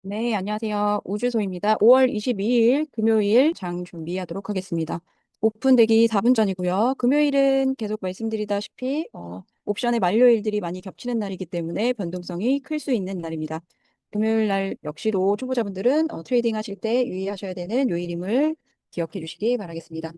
네, 안녕하세요. 우주소입니다. 5월 22일 금요일 장 준비하도록 하겠습니다. 오픈되기 4분 전이고요. 금요일은 계속 말씀드리다시피 옵션의 만료일들이 많이 겹치는 날이기 때문에 변동성이 클 수 있는 날입니다. 금요일 날 역시도 초보자분들은 트레이딩 하실 때 유의하셔야 되는 요일임을 기억해 주시기 바라겠습니다.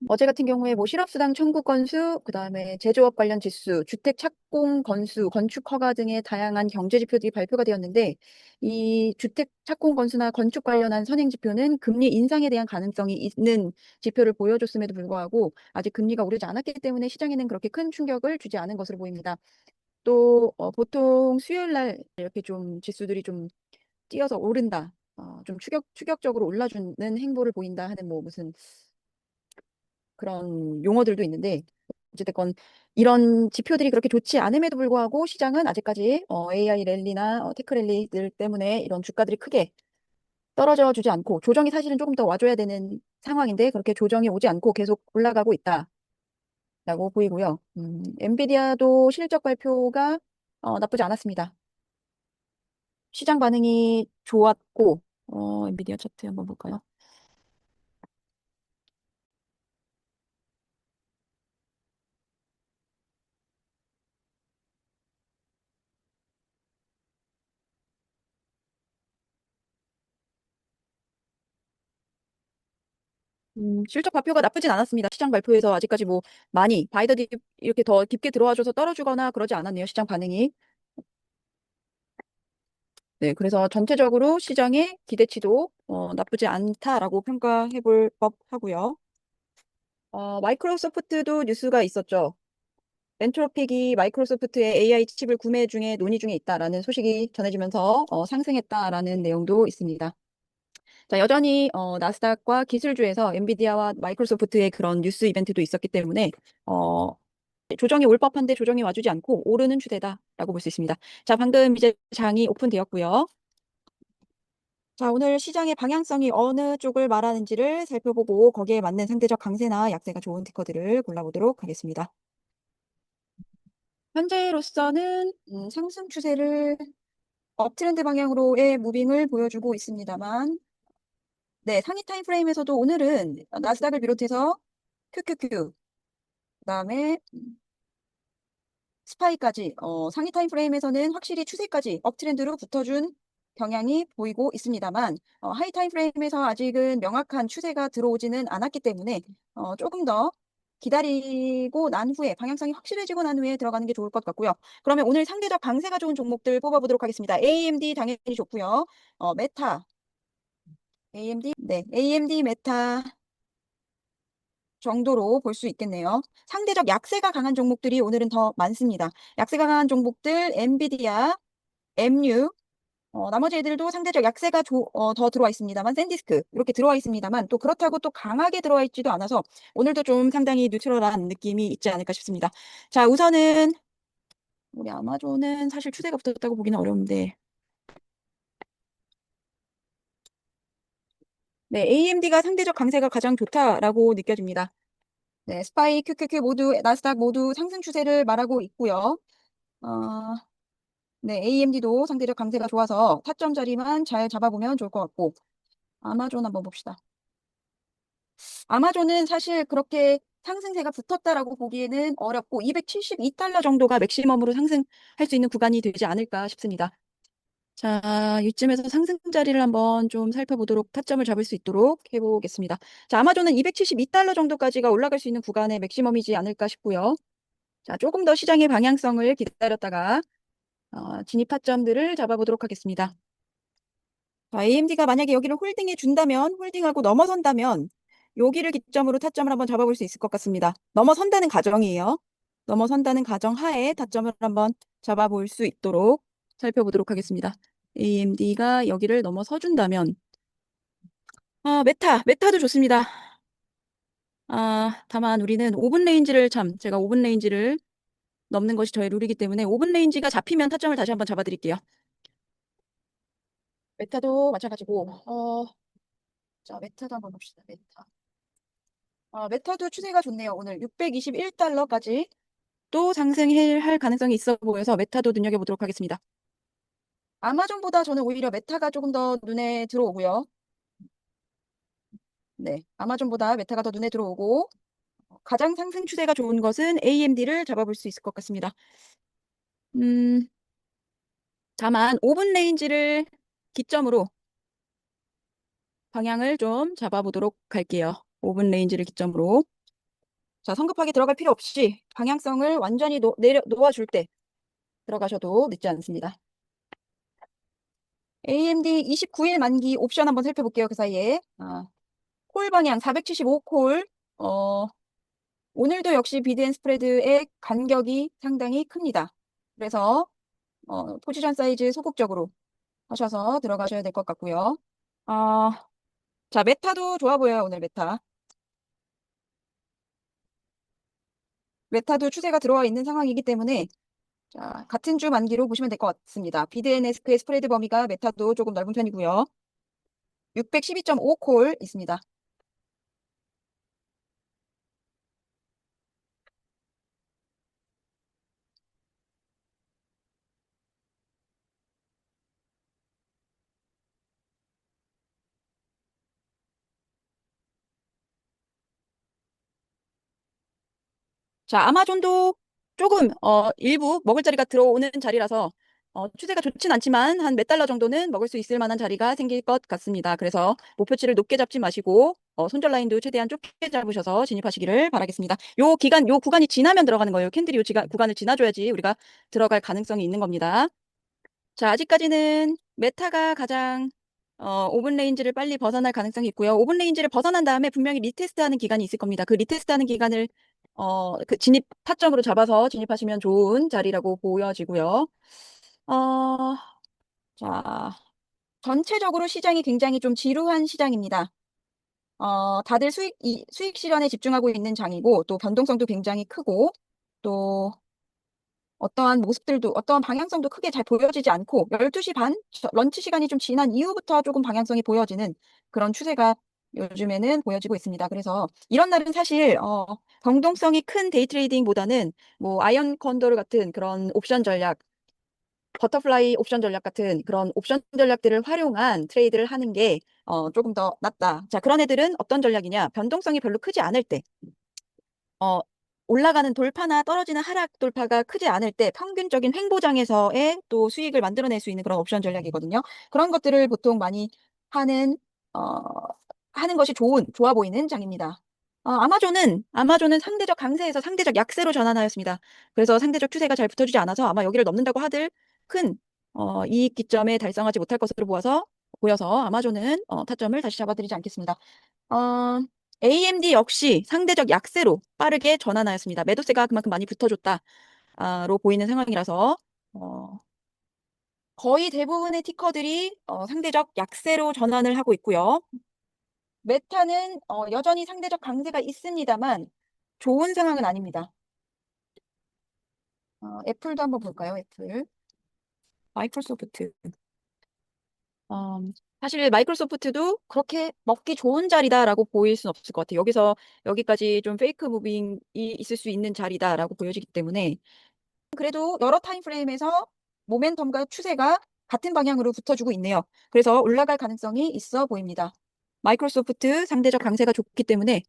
어제 같은 경우에 뭐 실업수당 청구 건수, 그다음에 제조업 관련 지수, 주택 착공 건수, 건축 허가 등의 다양한 경제 지표들이 발표가 되었는데 이 주택 착공 건수나 건축 관련한 선행 지표는 금리 인상에 대한 가능성이 있는 지표를 보여줬음에도 불구하고 아직 금리가 오르지 않았기 때문에 시장에는 그렇게 큰 충격을 주지 않은 것으로 보입니다. 또 보통 수요일 날 이렇게 좀 지수들이 좀 뛰어서 오른다. 좀 추격적으로 올라주는 행보를 보인다 하는 뭐 무슨 그런 용어들도 있는데 어찌됐건 이런 지표들이 그렇게 좋지 않음에도 불구하고 시장은 아직까지 AI 랠리나 테크 랠리들 때문에 이런 주가들이 크게 떨어져 주지 않고 조정이 사실은 조금 더 와줘야 되는 상황인데 그렇게 조정이 오지 않고 계속 올라가고 있다라고 보이고요. 엔비디아도 실적 발표가 나쁘지 않았습니다. 시장 반응이 좋았고 엔비디아 차트 한번 볼까요? 실적 발표가 나쁘진 않았습니다. 시장 발표에서 아직까지 뭐 많이 바이더들이 이렇게 더 깊게 들어와줘서 떨어지거나 그러지 않았네요. 시장 반응이. 네, 그래서 전체적으로 시장의 기대치도 나쁘지 않다라고 평가해 볼 법하고요. 마이크로소프트도 뉴스가 있었죠. 엔트로픽이 마이크로소프트의 AI 칩을 구매 중에 논의 중에 있다라는 소식이 전해지면서 상승했다라는 내용도 있습니다. 자, 여전히 나스닥과 기술주에서 엔비디아와 마이크로소프트의 그런 뉴스 이벤트도 있었기 때문에 어, 조정이 올 법한데 조정이 와주지 않고 오르는 추세다라고 볼 수 있습니다. 자, 방금 이제 장이 오픈되었고요. 자, 오늘 시장의 방향성이 어느 쪽을 말하는지를 살펴보고 거기에 맞는 상대적 강세나 약세가 좋은 티커들을 골라보도록 하겠습니다. 현재로서는 상승 추세를 업트렌드 방향으로의 무빙을 보여주고 있습니다만 네, 상위 타임프레임에서도 오늘은 나스닥을 비롯해서 QQQ, 그다음에 스파이까지 상위 타임프레임에서는 확실히 추세까지 업트렌드로 붙어준 경향이 보이고 있습니다만 하이 타임프레임에서 아직은 명확한 추세가 들어오지는 않았기 때문에 조금 더 기다리고 난 후에 방향성이 확실해지고 난 후에 들어가는 게 좋을 것 같고요. 그러면 오늘 상대적 강세가 좋은 종목들 뽑아보도록 하겠습니다. AMD 당연히 좋고요. 메타, AMD, 네, AMD 메타 정도로 볼 수 있겠네요. 상대적 약세가 강한 종목들이 오늘은 더 많습니다. 약세가 강한 종목들, 엔비디아, MU, 나머지 애들도 상대적 약세가 더 들어와 있습니다만, 샌디스크, 이렇게 들어와 있습니다만, 또 그렇다고 또 강하게 들어와 있지도 않아서, 오늘도 좀 상당히 뉴트럴한 느낌이 있지 않을까 싶습니다. 자, 우선은, 우리 아마존은 사실 추세가 붙었다고 보기는 어려운데, 네, AMD가 상대적 강세가 가장 좋다라고 느껴집니다. 네, 스파이, QQQ 모두, 나스닥 모두 상승 추세를 말하고 있고요. 어, 네, AMD도 상대적 강세가 좋아서 타점 자리만 잘 잡아보면 좋을 것 같고, 아마존 한번 봅시다. 아마존은 사실 그렇게 상승세가 붙었다라고 보기에는 어렵고, 272달러 정도가 맥시멈으로 상승할 수 있는 구간이 되지 않을까 싶습니다. 자, 이쯤에서 상승 자리를 한번 좀 살펴보도록 타점을 잡을 수 있도록 해보겠습니다. 자, 아마존은 272달러 정도까지가 올라갈 수 있는 구간의 맥시멈이지 않을까 싶고요. 자, 조금 더 시장의 방향성을 기다렸다가 진입 타점들을 잡아보도록 하겠습니다. 자, AMD가 만약에 여기를 홀딩해 준다면, 홀딩하고 넘어선다면, 여기를 기점으로 타점을 한번 잡아볼 수 있을 것 같습니다. 넘어선다는 가정이에요. 넘어선다는 가정 하에 타점을 한번 잡아볼 수 있도록 살펴보도록 하겠습니다. AMD가 여기를 넘어서 준다면, 메타도 좋습니다. 다만 우리는 5분 레인지를 제가 5분 레인지를 넘는 것이 저의 룰이기 때문에 5분 레인지가 잡히면 타점을 다시 한번 잡아드릴게요. 메타도 마찬가지고, 자, 메타도 한번 봅시다. 메타도 추세가 좋네요. 오늘 621달러까지 또 상승할 가능성이 있어 보여서 메타도 눈여겨보도록 하겠습니다. 아마존보다 저는 오히려 메타가 조금 더 눈에 들어오고요. 네, 아마존보다 메타가 더 눈에 들어오고 가장 상승 추세가 좋은 것은 AMD를 잡아볼 수 있을 것 같습니다. 음, 다만 5분 레인지를 기점으로 방향을 좀 잡아보도록 할게요. 5분 레인지를 기점으로. 자, 성급하게 들어갈 필요 없이 방향성을 완전히 놓아줄 때 들어가셔도 늦지 않습니다. AMD 29일 만기 옵션 한번 살펴볼게요. 그 사이에. 콜 방향 475콜. 오늘도 역시 비드앤 스프레드의 간격이 상당히 큽니다. 그래서 포지션 사이즈 소극적으로 하셔서 들어가셔야 될 것 같고요. 아, 자, 메타도 좋아 보여요. 오늘 메타. 메타도 추세가 들어와 있는 상황이기 때문에 자, 같은 주 만기로 보시면 될 것 같습니다. 비드앤에스크의 스프레드 범위가 메타도 조금 넓은 편이고요. 612.5콜 있습니다. 자, 아마존도 조금 일부 먹을 자리가 들어오는 자리라서 추세가 좋진 않지만 한 몇 달러 정도는 먹을 수 있을 만한 자리가 생길 것 같습니다. 그래서 목표치를 높게 잡지 마시고 손절 라인도 최대한 좁게 잡으셔서 진입하시기를 바라겠습니다. 요 구간이 지나면 들어가는 거예요. 캔들이 구간을 지나줘야지 우리가 들어갈 가능성이 있는 겁니다. 자, 아직까지는 메타가 가장 5분 레인지를 빨리 벗어날 가능성이 있고요. 5분 레인지를 벗어난 다음에 분명히 리테스트하는 기간이 있을 겁니다. 그 리테스트하는 기간을 그 진입 타점으로 잡아서 진입하시면 좋은 자리라고 보여지고요. 어, 자, 전체적으로 시장이 굉장히 좀 지루한 시장입니다. 다들 수익 실현에 집중하고 있는 장이고 또 변동성도 굉장히 크고 또 어떠한 모습들도, 어떠한 방향성도 크게 잘 보여지지 않고 12시 반, 런치 시간이 좀 지난 이후부터 조금 방향성이 보여지는 그런 추세가 요즘에는 보여지고 있습니다. 그래서 이런 날은 사실 변동성이 큰 데이 트레이딩보다는 뭐 아이언 컨도르 같은 그런 옵션 전략, 버터플라이 옵션 전략 같은 그런 옵션 전략들을 활용한 트레이드를 하는 게 조금 더 낫다. 자, 그런 애들은 어떤 전략이냐? 변동성이 별로 크지 않을 때 어, 올라가는 돌파나 떨어지는 하락 돌파가 크지 않을 때 평균적인 횡보장에서의 또 수익을 만들어낼 수 있는 그런 옵션 전략이거든요. 그런 것들을 보통 많이 하는, 어, 하는 것이 좋아 보이는 장입니다. 아마존은 상대적 강세에서 상대적 약세로 전환하였습니다. 그래서 상대적 추세가 잘 붙어주지 않아서 아마 여기를 넘는다고 하들 큰, 이익 기점에 달성하지 못할 것으로 보여서 아마존은 타점을 다시 잡아드리지 않겠습니다. 어, AMD 역시 상대적 약세로 빠르게 전환하였습니다. 매도세가 그만큼 많이 붙어줬다로 보이는 상황이라서 어, 거의 대부분의 티커들이 상대적 약세로 전환을 하고 있고요. 메타는 여전히 상대적 강세가 있습니다만 좋은 상황은 아닙니다. 애플도 한번 볼까요? 애플. 마이크로소프트. 어, 사실 마이크로소프트도 그렇게 먹기 좋은 자리다라고 보일 수는 없을 것 같아요. 여기까지 좀 페이크 무빙이 있을 수 있는 자리다라고 보여지기 때문에 그래도 여러 타임 프레임에서 모멘텀과 추세가 같은 방향으로 붙어주고 있네요. 그래서 올라갈 가능성이 있어 보입니다. 마이크로소프트 상대적 강세가 좋기 때문에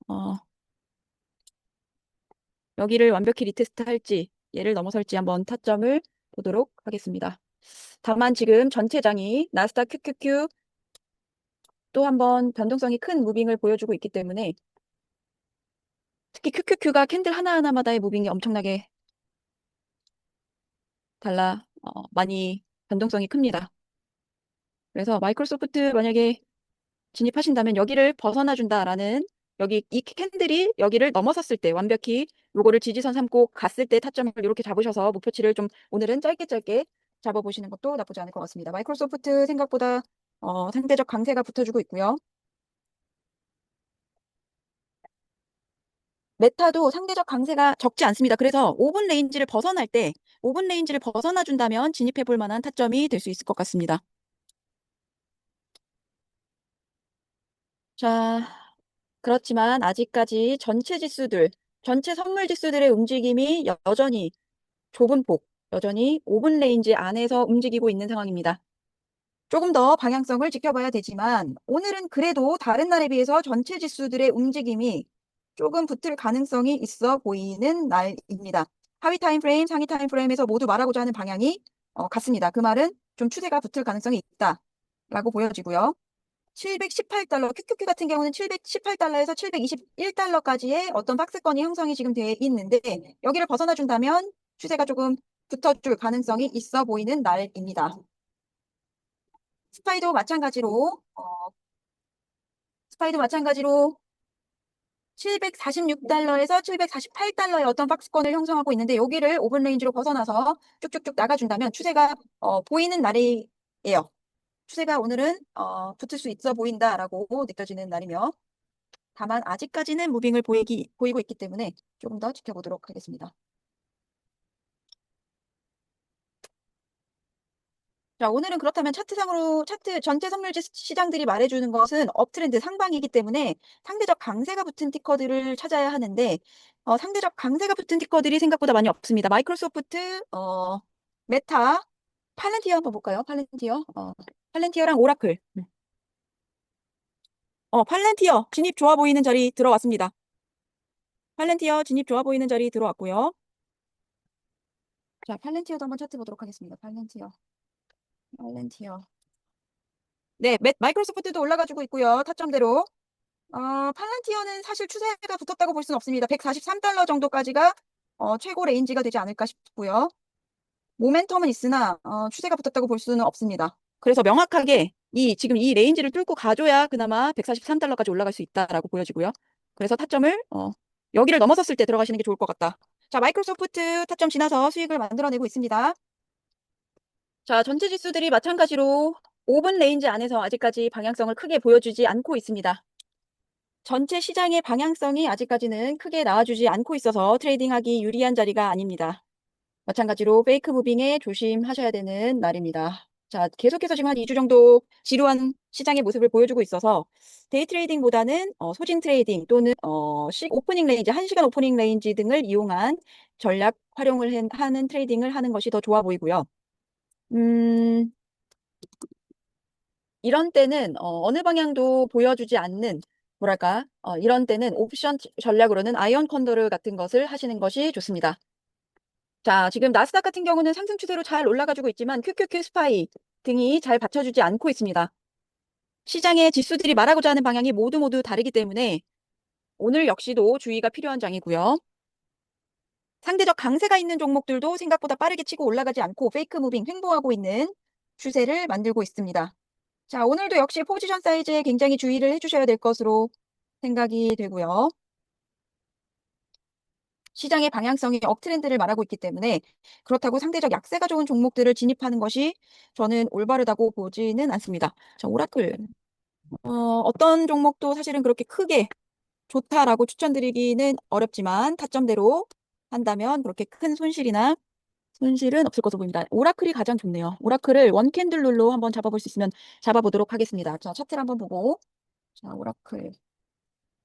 어, 여기를 완벽히 리테스트 할지 얘를 넘어설지 한번 타점을 보도록 하겠습니다. 다만 지금 전체장이 나스닥 QQQ 또 한번 변동성이 큰 무빙을 보여주고 있기 때문에 특히 QQQ가 캔들 하나하나마다의 무빙이 엄청나게 많이 변동성이 큽니다. 그래서 마이크로소프트 만약에 진입하신다면 여기를 벗어나 준다라는 여기 이 캔들이 여기를 넘어섰을 때 완벽히 요거를 지지선 삼고 갔을 때 타점을 이렇게 잡으셔서 목표치를 좀 오늘은 짧게 짧게 잡아보시는 것도 나쁘지 않을 것 같습니다. 마이크로소프트 생각보다 상대적 강세가 붙어주고 있고요. 메타도 상대적 강세가 적지 않습니다. 그래서 5분 레인지를 벗어나 준다면 진입해 볼 만한 타점이 될 수 있을 것 같습니다. 자, 그렇지만 아직까지 전체 선물 지수들의 움직임이 여전히 좁은 폭, 여전히 5분 레인지 안에서 움직이고 있는 상황입니다. 조금 더 방향성을 지켜봐야 되지만 오늘은 그래도 다른 날에 비해서 전체 지수들의 움직임이 조금 붙을 가능성이 있어 보이는 날입니다. 하위 타임프레임, 상위 타임프레임에서 모두 말하고자 하는 방향이 같습니다. 그 말은 좀 추세가 붙을 가능성이 있다라고 보여지고요. 718달러, QQQ 같은 경우는 718달러에서 721달러까지의 어떤 박스권이 형성이 지금 돼 있는데 여기를 벗어나 준다면 추세가 조금 붙어줄 가능성이 있어 보이는 날입니다. 스파이도 마찬가지로 어, 스파이도 마찬가지로 746달러에서 748달러의 어떤 박스권을 형성하고 있는데 여기를 오븐 레인지로 벗어나서 쭉쭉쭉 나가준다면 추세가 보이는 날이에요. 추세가 오늘은 붙을 수 있어 보인다라고 느껴지는 날이며 다만 아직까지는 무빙을 보이고 있기 때문에 조금 더 지켜보도록 하겠습니다. 자, 오늘은 그렇다면 차트상으로 차트 전체 선물 시장들이 말해주는 것은 업트렌드 상방이기 때문에 상대적 강세가 붙은 티커들을 찾아야 하는데 상대적 강세가 붙은 티커들이 생각보다 많이 없습니다. 마이크로소프트, 메타, 팔렌티어 한번 볼까요? 팔렌티어, 팔렌티어랑 오라클. 팔렌티어 진입 좋아 보이는 자리 들어왔습니다. 팔렌티어 진입 좋아 보이는 자리 들어왔고요. 자, 팔렌티어도 한번 차트 보도록 하겠습니다. 팔렌티어. 네, 마이크로소프트도 올라가지고 있고요. 타점대로. 팔란티어는 사실 추세가 붙었다고 볼 수는 없습니다. 143달러 정도까지가 최고 레인지가 되지 않을까 싶고요. 모멘텀은 있으나 추세가 붙었다고 볼 수는 없습니다. 그래서 명확하게 지금 이 레인지를 뚫고 가줘야 그나마 143달러까지 올라갈 수 있다라고 보여지고요. 그래서 타점을 여기를 넘어섰을 때 들어가시는 게 좋을 것 같다. 자, 마이크로소프트 타점 지나서 수익을 만들어내고 있습니다. 자, 전체 지수들이 마찬가지로 5분 레인지 안에서 아직까지 방향성을 크게 보여주지 않고 있습니다. 전체 시장의 방향성이 아직까지는 크게 나와주지 않고 있어서 트레이딩하기 유리한 자리가 아닙니다. 마찬가지로 페이크 무빙에 조심하셔야 되는 날입니다. 자, 계속해서 지금 한 2주 정도 지루한 시장의 모습을 보여주고 있어서 데이 트레이딩보다는 소진 트레이딩 또는 오프닝 레인지, 1시간 오프닝 레인지 등을 이용한 전략 활용을 하는 트레이딩을 하는 것이 더 좋아 보이고요. 이런 때는 어느 방향도 보여주지 않는 뭐랄까 이런 때는 옵션 전략으로는 아이언 컨도르 같은 것을 하시는 것이 좋습니다. 자, 지금 나스닥 같은 경우는 상승 추세로 잘 올라가지고 있지만 QQQ 스파이 등이 잘 받쳐주지 않고 있습니다. 시장의 지수들이 말하고자 하는 방향이 모두 다르기 때문에 오늘 역시도 주의가 필요한 장이고요. 상대적 강세가 있는 종목들도 생각보다 빠르게 치고 올라가지 않고 페이크 무빙 횡보하고 있는 추세를 만들고 있습니다. 자, 오늘도 역시 포지션 사이즈에 굉장히 주의를 해주셔야 될 것으로 생각이 되고요. 시장의 방향성이 업트렌드를 말하고 있기 때문에 그렇다고 상대적 약세가 좋은 종목들을 진입하는 것이 저는 올바르다고 보지는 않습니다. 자, 오라클. 어떤 종목도 사실은 그렇게 크게 좋다라고 추천드리기는 어렵지만 타점대로 한다면 그렇게 큰 손실은 없을 것으로 보입니다. 오라클이 가장 좋네요. 오라클을 원캔들 룰로 한번 잡아볼 수 있으면 잡아보도록 하겠습니다. 자, 차트를 한번 보고. 자, 오라클.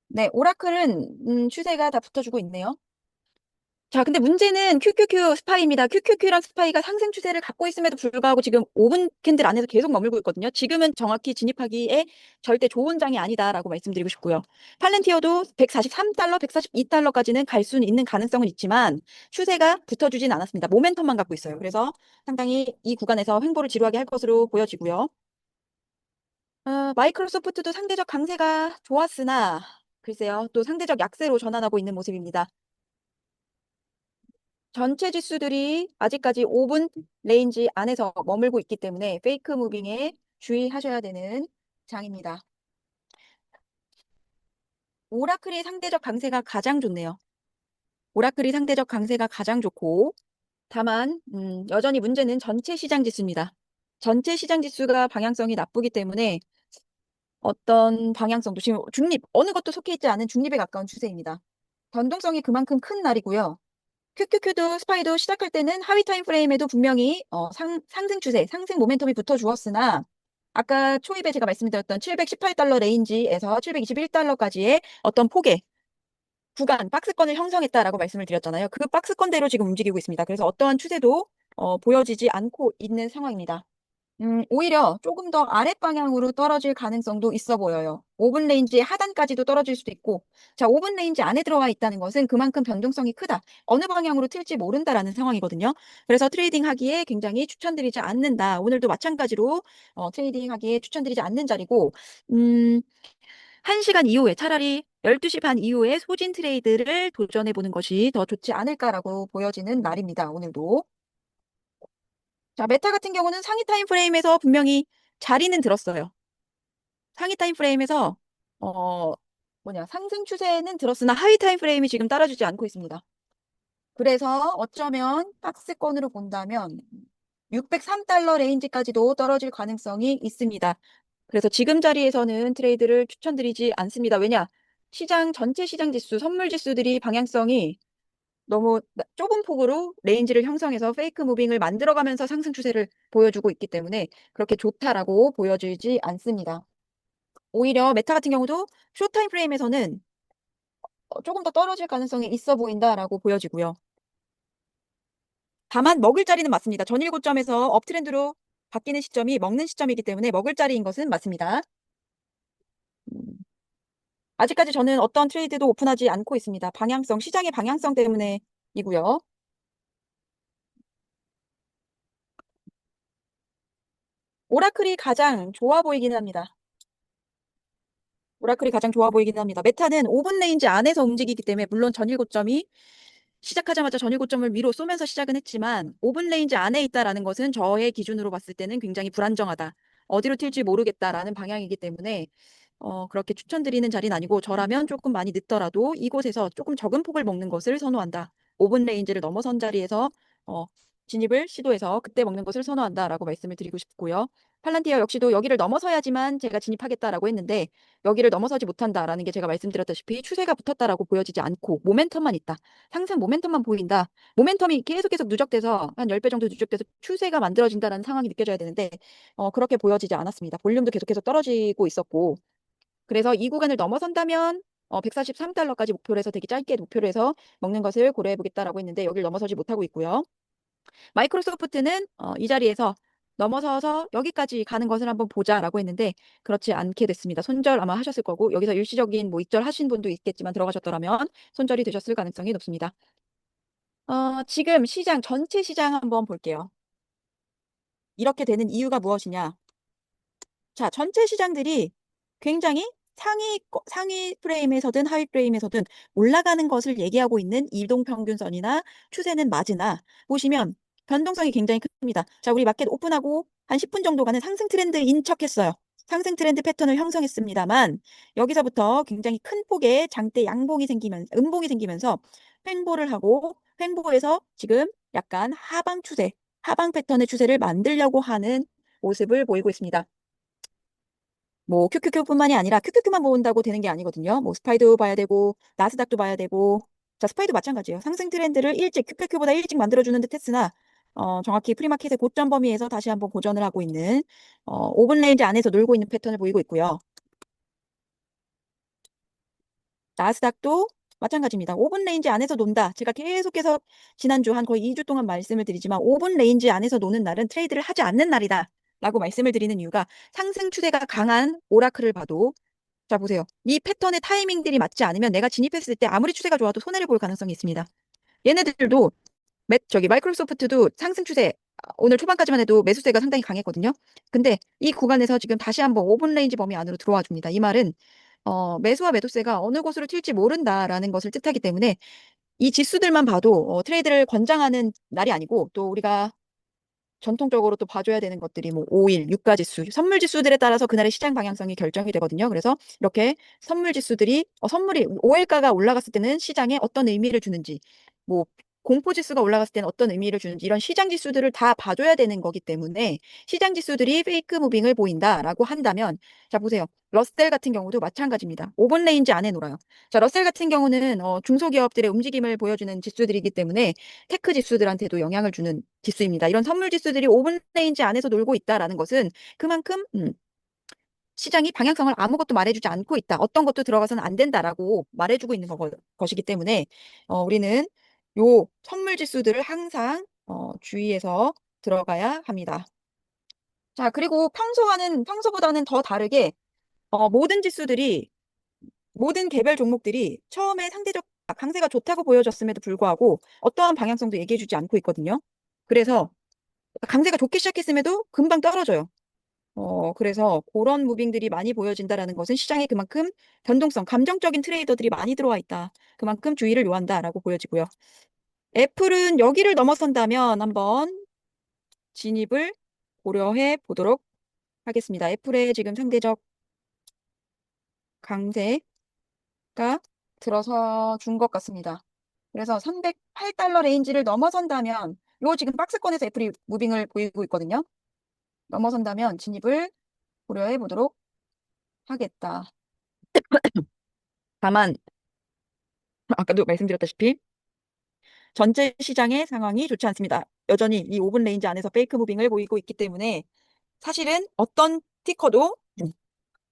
네, 오라클은 추세가 다 붙어주고 있네요. 자, 근데 문제는 QQQ 스파이입니다. QQQ랑 스파이가 상승 추세를 갖고 있음에도 불구하고 지금 5분 캔들 안에서 계속 머물고 있거든요. 지금은 정확히 진입하기에 절대 좋은 장이 아니다라고 말씀드리고 싶고요. 팔렌티어도 143달러, 142달러까지는 갈 수는 있는 가능성은 있지만 추세가 붙어주진 않았습니다. 모멘텀만 갖고 있어요. 그래서 상당히 이 구간에서 횡보를 지루하게 할 것으로 보여지고요. 마이크로소프트도 상대적 강세가 좋았으나 글쎄요. 또 상대적 약세로 전환하고 있는 모습입니다. 전체 지수들이 아직까지 5분 레인지 안에서 머물고 있기 때문에 페이크 무빙에 주의하셔야 되는 장입니다. 오라클이 상대적 강세가 가장 좋네요. 오라클이 상대적 강세가 가장 좋고 다만 여전히 문제는 전체 시장 지수입니다. 전체 시장 지수가 방향성이 나쁘기 때문에 어떤 방향성도 지금 중립, 어느 것도 속해 있지 않은 중립에 가까운 추세입니다. 변동성이 그만큼 큰 날이고요. QQQ도 스파이도 시작할 때는 하위 타임프레임에도 분명히 상승 추세, 상승 모멘텀이 붙어 주었으나 아까 초입에 제가 말씀드렸던 718달러 레인지에서 721달러까지의 어떤 폭의 구간, 박스권을 형성했다라고 말씀을 드렸잖아요. 그 박스권대로 지금 움직이고 있습니다. 그래서 어떠한 추세도 보여지지 않고 있는 상황입니다. 오히려 조금 더 아랫방향으로 떨어질 가능성도 있어 보여요. 5분 레인지의 하단까지도 떨어질 수도 있고, 자, 5분 레인지 안에 들어와 있다는 것은 그만큼 변동성이 크다. 어느 방향으로 튈지 모른다라는 상황이거든요. 그래서 트레이딩 하기에 굉장히 추천드리지 않는다. 오늘도 마찬가지로 트레이딩 하기에 추천드리지 않는 자리고, 음, 1시간 이후에 차라리 12시 반 이후에 소진 트레이드를 도전해 보는 것이 더 좋지 않을까라고 보여지는 날입니다. 오늘도. 자, 메타 같은 경우는 상위 타임 프레임에서 분명히 자리는 들었어요. 상위 타임 프레임에서 어 상승 추세는 들었으나 하위 타임 프레임이 지금 따라주지 않고 있습니다. 그래서 어쩌면 박스권으로 본다면 603달러 레인지까지도 떨어질 가능성이 있습니다. 그래서 지금 자리에서는 트레이드를 추천드리지 않습니다. 왜냐? 전체 시장 지수, 선물 지수들이 방향성이 너무 좁은 폭으로 레인지를 형성해서 페이크 무빙을 만들어가면서 상승 추세를 보여주고 있기 때문에 그렇게 좋다라고 보여지지 않습니다. 오히려 메타 같은 경우도 쇼타임 프레임에서는 조금 더 떨어질 가능성이 있어 보인다라고 보여지고요. 다만 먹을 자리는 맞습니다. 전일 고점에서 업트렌드로 바뀌는 시점이 먹는 시점이기 때문에 먹을 자리인 것은 맞습니다. 음, 아직까지 저는 어떤 트레이드도 오픈하지 않고 있습니다. 시장의 방향성 때문에이고요. 오라클이 가장 좋아 보이기는 합니다. 오라클이 가장 좋아 보이긴 합니다. 메타는 5분 레인지 안에서 움직이기 때문에 물론 전일 고점이 시작하자마자 전일 고점을 위로 쏘면서 시작은 했지만 5분 레인지 안에 있다라는 것은 저의 기준으로 봤을 때는 굉장히 불안정하다. 어디로 튈지 모르겠다라는 방향이기 때문에 그렇게 추천드리는 자리는 아니고 저라면 조금 많이 늦더라도 이곳에서 조금 적은 폭을 먹는 것을 선호한다. 5분 레인지를 넘어선 자리에서 어, 진입을 시도해서 그때 먹는 것을 선호한다라고 말씀을 드리고 싶고요. 팔란티어 역시도 여기를 넘어서야지만 제가 진입하겠다라고 했는데 여기를 넘어서지 못한다라는 게 제가 말씀드렸다시피 추세가 붙었다라고 보여지지 않고 모멘텀만 있다. 상승 모멘텀만 보인다. 모멘텀이 계속 누적돼서 한 10배 정도 누적돼서 추세가 만들어진다는 상황이 느껴져야 되는데 그렇게 보여지지 않았습니다. 볼륨도 계속해서 떨어지고 있었고 그래서 이 구간을 넘어선다면 143달러까지 목표로 해서 되게 짧게 목표로 해서 먹는 것을 고려해 보겠다라고 했는데 여기를 넘어서지 못하고 있고요. 마이크로소프트는 이 자리에서 넘어서서 여기까지 가는 것을 한번 보자라고 했는데 그렇지 않게 됐습니다. 손절 아마 하셨을 거고 여기서 일시적인 뭐 익절 하신 분도 있겠지만 들어가셨더라면 손절이 되셨을 가능성이 높습니다. 지금 전체 시장 한번 볼게요. 이렇게 되는 이유가 무엇이냐? 자, 전체 시장들이 굉장히 상위 프레임에서든 하위 프레임에서든 올라가는 것을 얘기하고 있는 이동평균선이나 추세는 맞으나 보시면 변동성이 굉장히 큽니다. 자, 우리 마켓 오픈하고 한 10분 정도간은 상승 트렌드인 척했어요. 상승 트렌드 패턴을 형성했습니다만 여기서부터 굉장히 큰 폭의 장대 음봉이 생기면서 횡보를 하고 횡보에서 지금 약간 하방 패턴의 추세를 만들려고 하는 모습을 보이고 있습니다. 뭐 QQQ뿐만이 아니라 QQQ만 모은다고 되는 게 아니거든요. 뭐 스파이도 봐야 되고 나스닥도 봐야 되고 자 스파이도 마찬가지예요. 상승 트렌드를 일찍 QQQ보다 일찍 만들어주는 듯 했으나 정확히 프리마켓의 고점 범위에서 다시 한번 고전을 하고 있는 5분 레인지 안에서 놀고 있는 패턴을 보이고 있고요. 나스닥도 마찬가지입니다. 5분 레인지 안에서 논다. 제가 계속해서 지난주 한 거의 2주 동안 말씀을 드리지만 5분 레인지 안에서 노는 날은 트레이드를 하지 않는 날이다. 라고 말씀을 드리는 이유가 상승 추세가 강한 오라클을 봐도 자, 보세요. 이 패턴의 타이밍들이 맞지 않으면 내가 진입했을 때 아무리 추세가 좋아도 손해를 볼 가능성이 있습니다. 얘네들도 마이크로소프트도 상승 추세 오늘 초반까지만 해도 매수세가 상당히 강했거든요. 근데 이 구간에서 지금 다시 한번 5분 레인지 범위 안으로 들어와 줍니다. 이 말은 매수와 매도세가 어느 곳으로 튈지 모른다라는 것을 뜻하기 때문에 이 지수들만 봐도 트레이드를 권장하는 날이 아니고 또 우리가 전통적으로 또 봐줘야 되는 것들이 뭐 5일, 유가지수, 선물지수들에 따라서 그날의 시장 방향성이 결정이 되거든요. 그래서 이렇게 선물지수들이 선물이 5일가가 올라갔을 때는 시장에 어떤 의미를 주는지, 뭐 공포지수가 올라갔을 때는 어떤 의미를 주는지 이런 시장 지수들을 다 봐줘야 되는 거기 때문에 시장 지수들이 페이크 무빙을 보인다라고 한다면 자 보세요. 러셀 같은 경우도 마찬가지입니다. 5분 레인지 안에 놀아요. 자 러셀 같은 경우는 중소기업들의 움직임을 보여주는 지수들이기 때문에 테크 지수들한테도 영향을 주는 지수입니다. 이런 선물 지수들이 5분 레인지 안에서 놀고 있다라는 것은 그만큼 시장이 방향성을 아무것도 말해주지 않고 있다. 어떤 것도 들어가서는 안 된다라고 말해주고 있는 것이기 때문에 우리는 요 선물 지수들을 항상 주의해서 들어가야 합니다. 자, 그리고 평소보다는 더 다르게 모든 지수들이 모든 개별 종목들이 처음에 상대적 강세가 좋다고 보여졌음에도 불구하고 어떠한 방향성도 얘기해주지 않고 있거든요. 그래서 강세가 좋게 시작했음에도 금방 떨어져요. 그래서 그런 무빙들이 많이 보여진다라는 것은 시장에 그만큼 변동성, 감정적인 트레이더들이 많이 들어와 있다. 그만큼 주의를 요한다라고 보여지고요. 애플은 여기를 넘어선다면 한번 진입을 고려해 보도록 하겠습니다. 애플의 지금 상대적 강세가 들어서 준 것 같습니다. 그래서 308달러 레인지를 넘어선다면 요 지금 박스권에서 애플이 무빙을 보이고 있거든요. 넘어선다면 진입을 고려해 보도록 하겠다. 다만 아까도 말씀드렸다시피 전체 시장의 상황이 좋지 않습니다. 여전히 이 5분 레인지 안에서 페이크 무빙을 보이고 있기 때문에 사실은 어떤 티커도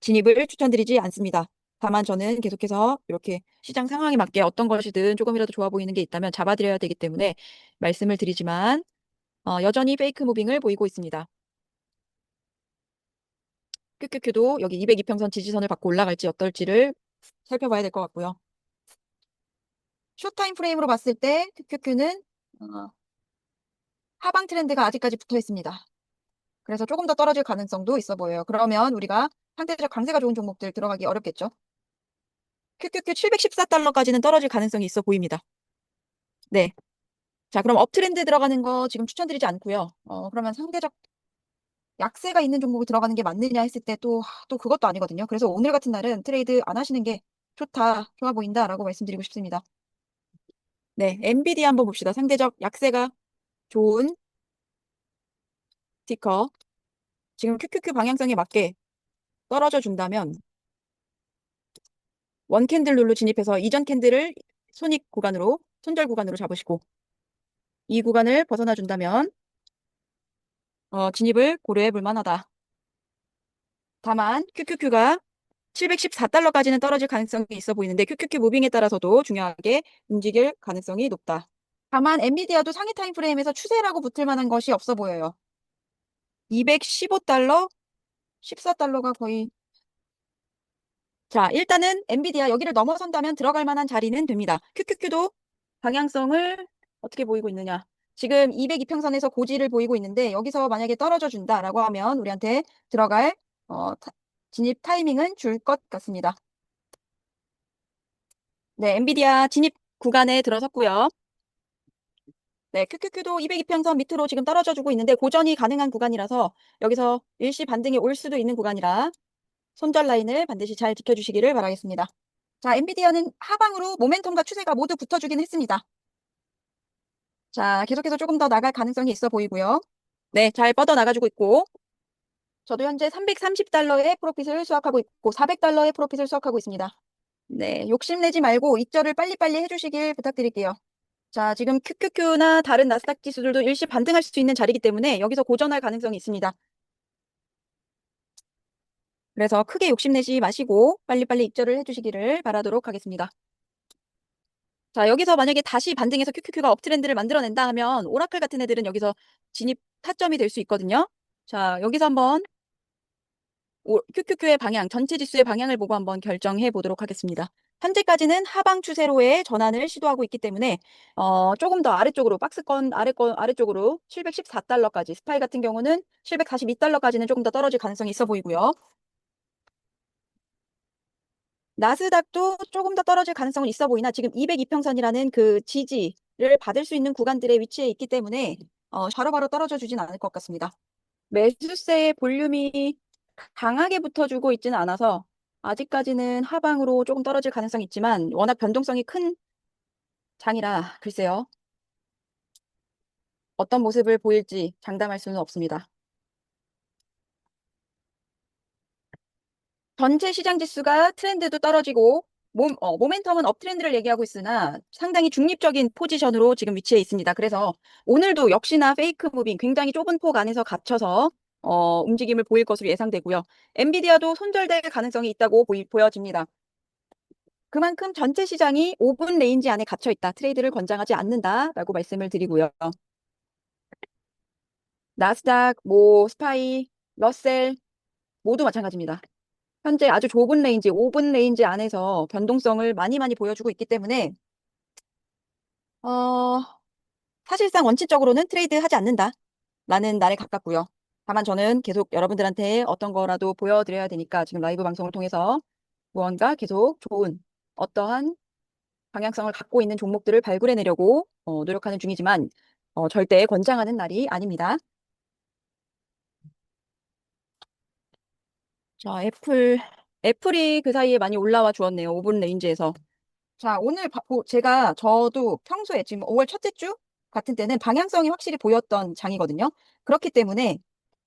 진입을 추천드리지 않습니다. 다만 저는 계속해서 이렇게 시장 상황에 맞게 어떤 것이든 조금이라도 좋아 보이는 게 있다면 잡아드려야 되기 때문에 말씀을 드리지만 여전히 페이크 무빙을 보이고 있습니다. QQQ도 여기 202평선 지지선을 받고 올라갈지 어떨지를 살펴봐야 될 것 같고요. 쇼타임 프레임으로 봤을 때 QQQ는 하방 트렌드가 아직까지 붙어 있습니다. 그래서 조금 더 떨어질 가능성도 있어 보여요. 그러면 우리가 상대적 강세가 좋은 종목들 들어가기 어렵겠죠. QQQ 714달러까지는 떨어질 가능성이 있어 보입니다. 네. 자, 그럼 업트렌드 들어가는 거 지금 추천드리지 않고요. 그러면 상대적 약세가 있는 종목을 들어가는 게 맞느냐 했을 때 또 그것도 아니거든요. 그래서 오늘 같은 날은 트레이드 안 하시는 게 좋아 보인다라고 말씀드리고 싶습니다. 네, 엔비디아 한번 봅시다. 상대적 약세가 좋은 티커. 지금 QQQ 방향성에 맞게 떨어져 준다면 원 캔들 룰로 진입해서 이전 캔들을 손익 구간으로, 손절 구간으로 잡으시고 이 구간을 벗어나 준다면 진입을 고려해 볼 만하다. 다만 QQQ가 714달러까지는 떨어질 가능성이 있어 보이는데 QQQ 무빙에 따라서도 중요하게 움직일 가능성이 높다. 다만 엔비디아도 상위 타임 프레임에서 추세라고 붙을 만한 것이 없어 보여요. 215달러, 14달러가 거의 자, 일단은 엔비디아 여기를 넘어선다면 들어갈 만한 자리는 됩니다. QQQ도 방향성을 어떻게 보이고 있느냐. 지금 202평선에서 고지를 보이고 있는데 여기서 만약에 떨어져 준다라고 하면 우리한테 들어갈 진입 타이밍은 줄 것 같습니다. 네, 엔비디아 진입 구간에 들어섰고요. 네, QQQ도 202평선 밑으로 지금 떨어져 주고 있는데 고전이 가능한 구간이라서 여기서 일시 반등이 올 수도 있는 구간이라 손절 라인을 반드시 잘 지켜주시기를 바라겠습니다. 자, 엔비디아는 하방으로 모멘텀과 추세가 모두 붙어주긴 했습니다. 자, 계속해서 조금 더 나갈 가능성이 있어 보이고요. 네, 잘 뻗어나가지고 있고 저도 현재 330달러의 프로핏을 수확하고 있고 400달러의 프로핏을 수확하고 있습니다. 네, 욕심내지 말고 입절을 빨리빨리 해주시길 부탁드릴게요. 자, 지금 QQQ나 다른 나스닥 지수들도 일시 반등할 수 있는 자리이기 때문에 여기서 고전할 가능성이 있습니다. 그래서 크게 욕심내지 마시고 빨리빨리 입절을 해주시기를 바라도록 하겠습니다. 자, 여기서 만약에 다시 반등해서 QQQ가 업트렌드를 만들어낸다 하면 오라클 같은 애들은 여기서 진입 타점이 될 수 있거든요. 자, 여기서 한번 QQQ의 방향, 전체 지수의 방향을 보고 한번 결정해 보도록 하겠습니다. 현재까지는 하방 추세로의 전환을 시도하고 있기 때문에 조금 더 아래쪽으로 박스권 아래쪽으로 714달러까지 스파이 같은 경우는 742달러까지는 조금 더 떨어질 가능성이 있어 보이고요. 나스닥도 조금 더 떨어질 가능성은 있어 보이나 지금 202평선이라는 그 지지를 받을 수 있는 구간들의 위치에 있기 때문에 바로바로 떨어져 주진 않을 것 같습니다. 매수세의 볼륨이 강하게 붙어주고 있지는 않아서 아직까지는 하방으로 조금 떨어질 가능성이 있지만 워낙 변동성이 큰 장이라 글쎄요. 어떤 모습을 보일지 장담할 수는 없습니다. 전체 시장 지수가 트렌드도 떨어지고 모멘텀은 업트렌드를 얘기하고 있으나 상당히 중립적인 포지션으로 지금 위치해 있습니다. 그래서 오늘도 역시나 페이크 무빙 굉장히 좁은 폭 안에서 갇혀서 움직임을 보일 것으로 예상되고요. 엔비디아도 손절될 가능성이 있다고 보여집니다. 그만큼 전체 시장이 5분 레인지 안에 갇혀 있다. 트레이드를 권장하지 않는다라고 말씀을 드리고요. 나스닥, 모, 스파이, 러셀 모두 마찬가지입니다. 현재 아주 좁은 레인지, 5분 레인지 안에서 변동성을 많이 많이 보여주고 있기 때문에 어, 사실상 원칙적으로는 트레이드 하지 않는다라는 날에 가깝고요. 다만 저는 계속 여러분들한테 어떤 거라도 보여드려야 되니까 지금 라이브 방송을 통해서 무언가 계속 좋은 어떠한 방향성을 갖고 있는 종목들을 발굴해내려고 노력하는 중이지만 절대 권장하는 날이 아닙니다. 자, 애플이 그 사이에 많이 올라와 주었네요. 5분 레인지에서. 자, 오늘 저도 평소에 지금 5월 첫째 주 같은 때는 방향성이 확실히 보였던 장이거든요. 그렇기 때문에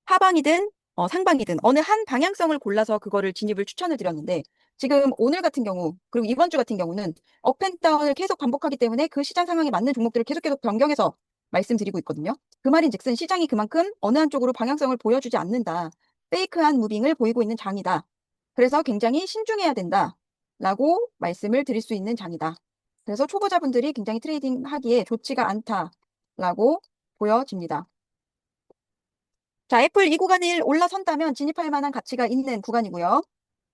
하방이든 상방이든 어느 한 방향성을 골라서 그거를 진입을 추천을 드렸는데 지금 오늘 같은 경우 그리고 이번 주 같은 경우는 업앤다운을 계속 반복하기 때문에 그 시장 상황에 맞는 종목들을 계속 변경해서 말씀드리고 있거든요. 그 말인즉슨 시장이 그만큼 어느 한쪽으로 방향성을 보여주지 않는다. 페이크한 무빙을 보이고 있는 장이다. 그래서 굉장히 신중해야 된다라고 말씀을 드릴 수 있는 장이다. 그래서 초보자분들이 굉장히 트레이딩 하기에 좋지가 않다라고 보여집니다. 자, 애플 이 구간을 올라선다면 진입할 만한 가치가 있는 구간이고요.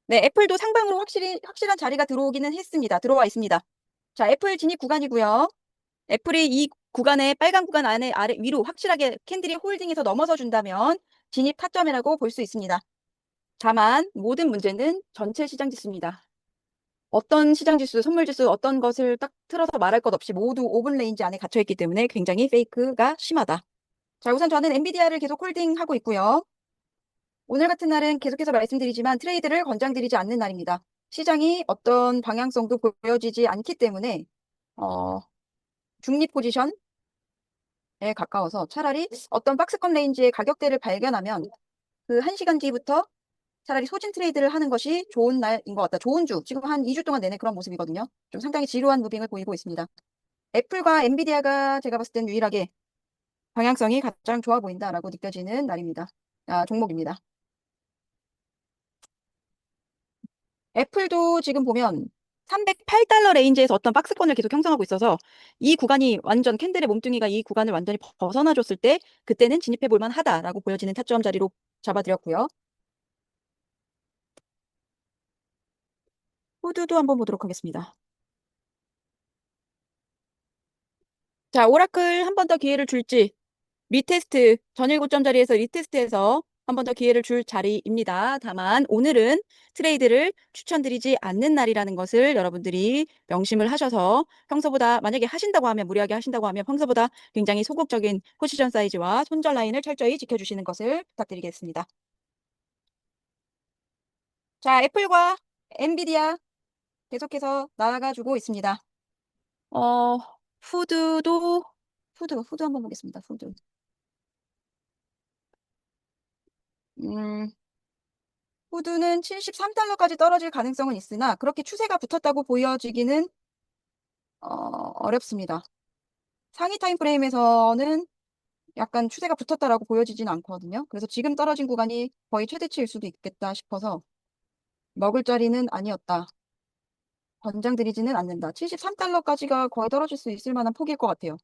네, 애플도 상방으로 확실한 자리가 들어오기는 했습니다. 들어와 있습니다. 자, 애플 진입 구간이고요. 애플이 이 구간에 빨간 구간 안에 위로 확실하게 캔들이 홀딩해서 넘어서 준다면 진입 타점이라고 볼 수 있습니다. 다만 모든 문제는 전체 시장 지수입니다. 어떤 시장 지수, 선물 지수 어떤 것을 딱 틀어서 말할 것 없이 모두 오븐 레인지 안에 갇혀 있기 때문에 굉장히 페이크가 심하다. 자, 우선 저는 엔비디아를 계속 홀딩하고 있고요. 오늘 같은 날은 계속해서 말씀드리지만 트레이드를 권장드리지 않는 날입니다. 시장이 어떤 방향성도 보여지지 않기 때문에 어, 중립 포지션에 가까워서 차라리 어떤 박스권 레인지의 가격대를 발견하면 그 1시간 뒤부터 차라리 소진 트레이드를 하는 것이 좋은 날인 것 같다. 좋은 주, 지금 한 2주 동안 내내 그런 모습이거든요. 좀 상당히 지루한 무빙을 보이고 있습니다. 애플과 엔비디아가 제가 봤을 땐 유일하게 방향성이 가장 좋아 보인다라고 느껴지는 날입니다. 종목입니다. 애플도 지금 보면 308달러 레인지에서 어떤 박스권을 계속 형성하고 있어서 이 구간이 완전 캔들의 몸뚱이가 이 구간을 완전히 벗어나 줬을 때 그때는 진입해 볼 만하다라고 보여지는 타점 자리로 잡아드렸고요. 후드도 한번 보도록 하겠습니다. 자, 오라클 한 번 더 기회를 줄지 리테스트 전일 고점 자리에서 리테스트해서 한 번 더 기회를 줄 자리입니다. 다만 오늘은 트레이드를 추천드리지 않는 날이라는 것을 여러분들이 명심을 하셔서 평소보다 만약에 하신다고 하면 무리하게 하신다고 하면 평소보다 굉장히 소극적인 포지션 사이즈와 손절 라인을 철저히 지켜주시는 것을 부탁드리겠습니다. 자, 애플과 엔비디아 계속해서 나아가주고 있습니다. 어, 푸드도 푸드 한번 보겠습니다. 푸드. 음, 후드는 73달러까지 떨어질 가능성은 있으나 그렇게 추세가 붙었다고 보여지기는 어렵습니다. 상위 타임 프레임에서는 약간 추세가 붙었다라고 보여지진 않거든요. 그래서 지금 떨어진 구간이 거의 최대치일 수도 있겠다 싶어서 먹을 자리는 아니었다. 권장드리지는 않는다. 73달러까지가 거의 떨어질 수 있을 만한 폭일 것 같아요.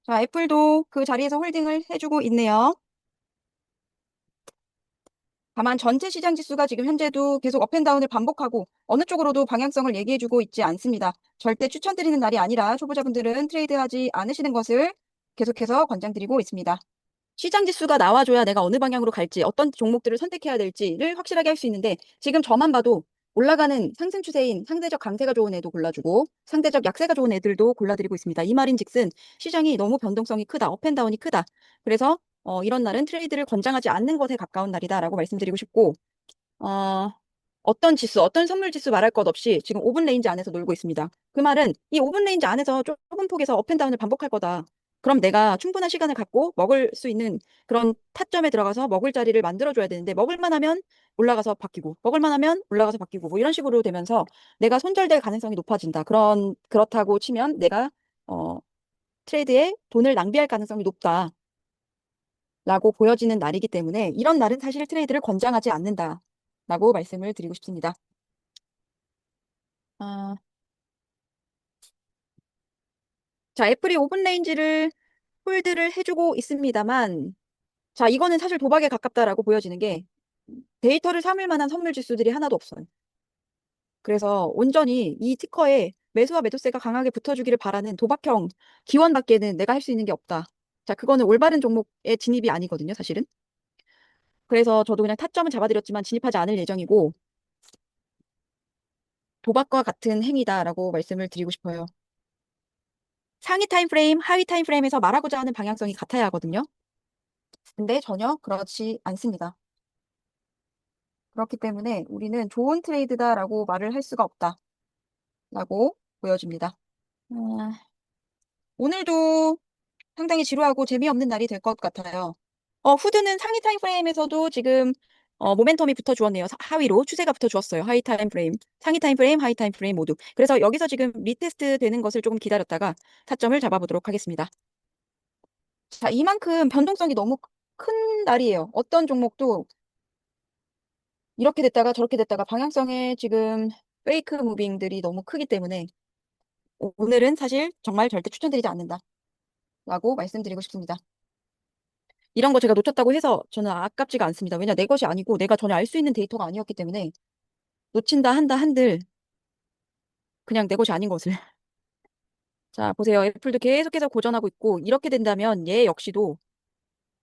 자, 애플도 그 자리에서 홀딩을 해주고 있네요. 다만 전체 시장 지수가 지금 현재도 계속 업앤다운을 반복하고 어느 쪽으로도 방향성을 얘기해주고 있지 않습니다. 절대 추천드리는 날이 아니라 초보자분들은 트레이드하지 않으시는 것을 계속해서 권장드리고 있습니다. 시장 지수가 나와줘야 내가 어느 방향으로 갈지, 어떤 종목들을 선택해야 될지를 확실하게 할 수 있는데 지금 저만 봐도 올라가는 상승 추세인 상대적 강세가 좋은 애도 골라주고 상대적 약세가 좋은 애들도 골라드리고 있습니다. 이 말인즉슨 시장이 너무 변동성이 크다, 업앤다운이 크다. 그래서 이런 날은 트레이드를 권장하지 않는 것에 가까운 날이다라고 말씀드리고 싶고 어, 어떤 지수, 어떤 선물 지수 말할 것 없이 지금 5분 레인지 안에서 놀고 있습니다. 그 말은 이 5분 레인지 안에서 좁은 폭에서 업앤다운을 반복할 거다. 그럼 내가 충분한 시간을 갖고 먹을 수 있는 그런 타점에 들어가서 먹을 자리를 만들어줘야 되는데 먹을만 하면 올라가서 바뀌고 먹을만 하면 올라가서 바뀌고 뭐 이런 식으로 되면서 내가 손절될 가능성이 높아진다. 그렇다고 치면 내가 어, 트레이드에 돈을 낭비할 가능성이 높다. 라고 보여지는 날이기 때문에 이런 날은 사실 트레이드를 권장하지 않는다라고 말씀을 드리고 싶습니다. 아, 자, 애플이 오픈 레인지를 홀드를 해주고 있습니다만, 자, 이거는 사실 도박에 가깝다라고 보여지는 게 데이터를 삼을 만한 선물 지수들이 하나도 없어요. 그래서 온전히 이 티커에 매수와 매도세가 강하게 붙어주기를 바라는 도박형 기원밖에는 내가 할 수 있는 게 없다. 자, 그거는 올바른 종목의 진입이 아니거든요, 사실은. 그래서 저도 그냥 타점은 잡아드렸지만 진입하지 않을 예정이고, 도박과 같은 행위다라고 말씀을 드리고 싶어요. 상위 타임프레임, 하위 타임프레임에서 말하고자 하는 방향성이 같아야 하거든요. 근데 전혀 그렇지 않습니다. 그렇기 때문에 우리는 좋은 트레이드다라고 말을 할 수가 없다라고 보여집니다. 오늘도 상당히 지루하고 재미없는 날이 될 것 같아요. 후드는 상위 타임프레임에서도 지금 모멘텀이 붙어 주었네요. 하위로 추세가 붙어 주었어요. 하위 타임프레임, 상위 타임프레임, 하위 타임프레임 모두. 그래서 여기서 지금 리테스트 되는 것을 조금 기다렸다가 타점을 잡아보도록 하겠습니다. 자, 이만큼 변동성이 너무 큰 날이에요. 어떤 종목도 이렇게 됐다가 저렇게 됐다가 방향성에 지금 페이크 무빙들이 너무 크기 때문에 오늘은 사실 정말 절대 추천드리지 않는다라고 말씀드리고 싶습니다. 이런 거 제가 놓쳤다고 해서 저는 아깝지가 않습니다. 왜냐, 내 것이 아니고 내가 전혀 알 수 있는 데이터가 아니었기 때문에 놓친다 한다 한들 그냥 내 것이 아닌 것을. 자, 보세요. 애플도 계속해서 고전하고 있고 이렇게 된다면 얘 역시도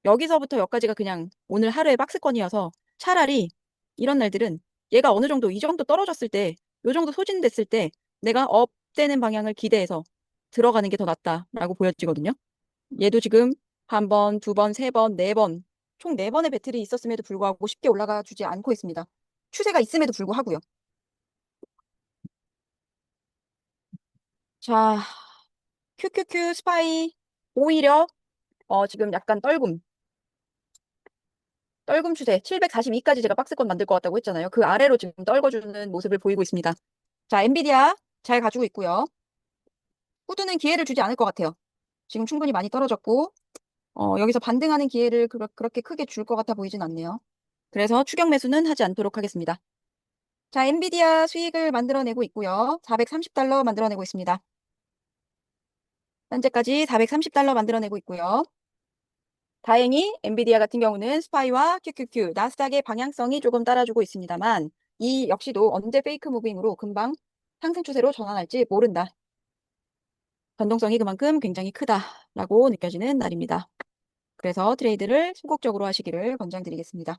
여기서부터 여기까지가 그냥 오늘 하루의 박스권이어서 차라리 이런 날들은 얘가 어느 정도 이 정도 떨어졌을 때, 요 정도 소진됐을 때 내가 업되는 방향을 기대해서 들어가는 게 더 낫다라고 보여지거든요. 얘도 지금 한 번, 두 번, 세 번, 네 번, 총 네 번의 배틀이 있었음에도 불구하고 쉽게 올라가 주지 않고 있습니다. 추세가 있음에도 불구하고요. 자, QQQ 스파이 오히려 지금 약간 떨금 추세 742까지 제가 박스권 만들 것 같다고 했잖아요. 그 아래로 지금 떨궈주는 모습을 보이고 있습니다. 자, 엔비디아 잘 가지고 있고요. 후드는 기회를 주지 않을 것 같아요. 지금 충분히 많이 떨어졌고 여기서 반등하는 기회를 그렇게 크게 줄 것 같아 보이진 않네요. 그래서 추격 매수는 하지 않도록 하겠습니다. 자, 엔비디아 수익을 만들어내고 있고요. 430달러 만들어내고 있습니다. 현재까지 430달러 만들어내고 있고요. 다행히 엔비디아 같은 경우는 스파이와 QQQ, 나스닥의 방향성이 조금 따라주고 있습니다만 이 역시도 언제 페이크 무빙으로 금방 상승 추세로 전환할지 모른다. 변동성이 그만큼 굉장히 크다라고 느껴지는 날입니다. 그래서 트레이드를 소극적으로 하시기를 권장드리겠습니다.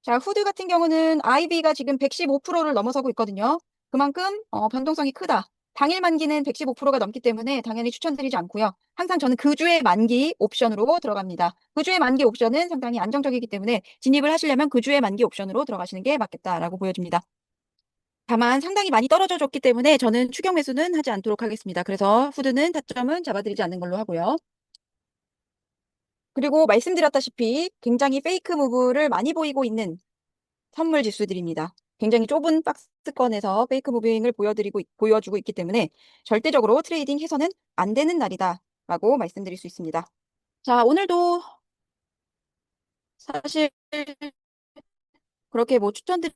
자, 후드 같은 경우는 IB가 지금 115%를 넘어서고 있거든요. 그만큼 변동성이 크다. 당일 만기는 115%가 넘기 때문에 당연히 추천드리지 않고요. 항상 저는 그 주의 만기 옵션으로 들어갑니다. 그 주의 만기 옵션은 상당히 안정적이기 때문에 진입을 하시려면 그 주의 만기 옵션으로 들어가시는 게 맞겠다라고 보여집니다. 다만 상당히 많이 떨어져 줬기 때문에 저는 추격 매수는 하지 않도록 하겠습니다. 그래서 후드는 타점은 잡아드리지 않는 걸로 하고요. 그리고 말씀드렸다시피 굉장히 페이크 무브를 많이 보이고 있는 선물 지수들입니다. 굉장히 좁은 박스권에서 페이크 무빙을 보여주고 있기 때문에 절대적으로 트레이딩 해서는 안 되는 날이다라고 말씀드릴 수 있습니다. 자, 오늘도 사실 그렇게 뭐 추천드릴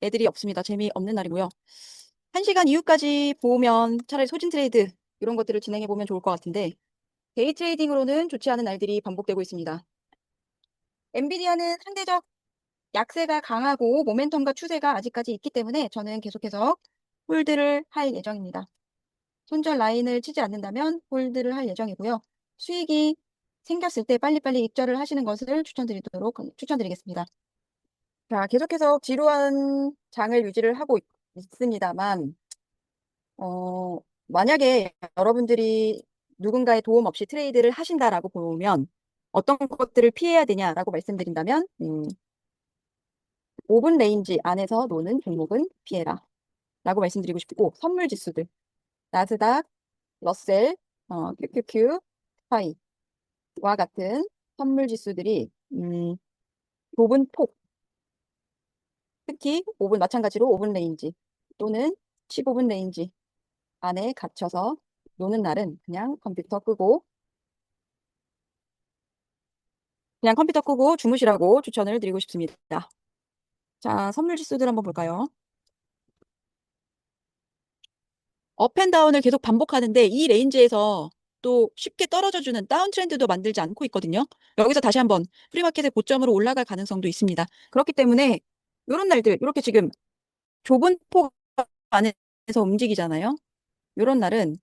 애들이 없습니다. 재미없는 날이고요. 1시간 이후까지 보면 차라리 소진 트레이드 이런 것들을 진행해 보면 좋을 것 같은데 데이 트레이딩으로는 좋지 않은 날들이 반복되고 있습니다. 엔비디아는 상대적 약세가 강하고 모멘텀과 추세가 아직까지 있기 때문에 저는 계속해서 홀드를 할 예정입니다. 손절 라인을 치지 않는다면 홀드를 할 예정이고요. 수익이 생겼을 때 빨리빨리 입절을 하시는 것을 추천드리겠습니다. 자, 계속해서 지루한 장을 유지를 하고 있습니다만, 만약에 여러분들이 누군가의 도움 없이 트레이드를 하신다라고 보면 어떤 것들을 피해야 되냐라고 말씀드린다면, 5분 레인지 안에서 노는 종목은 피해라. 라고 말씀드리고 싶고, 선물 지수들, 나스닥, 러셀, QQQ, 스파이와 같은 선물 지수들이, 좁은 폭, 특히 5분 마찬가지로 5분 레인지 또는 15분 레인지 안에 갇혀서 노는 날은 그냥 컴퓨터 끄고 주무시라고 추천을 드리고 싶습니다. 자, 선물 지수들 한번 볼까요? 업앤다운을 계속 반복하는데 이 레인지에서 또 쉽게 떨어져주는 다운 트렌드도 만들지 않고 있거든요. 여기서 다시 한번 프리마켓의 고점으로 올라갈 가능성도 있습니다. 그렇기 때문에 이런 날들, 이렇게 지금 좁은 폭 안에서 움직이잖아요. 이런 날은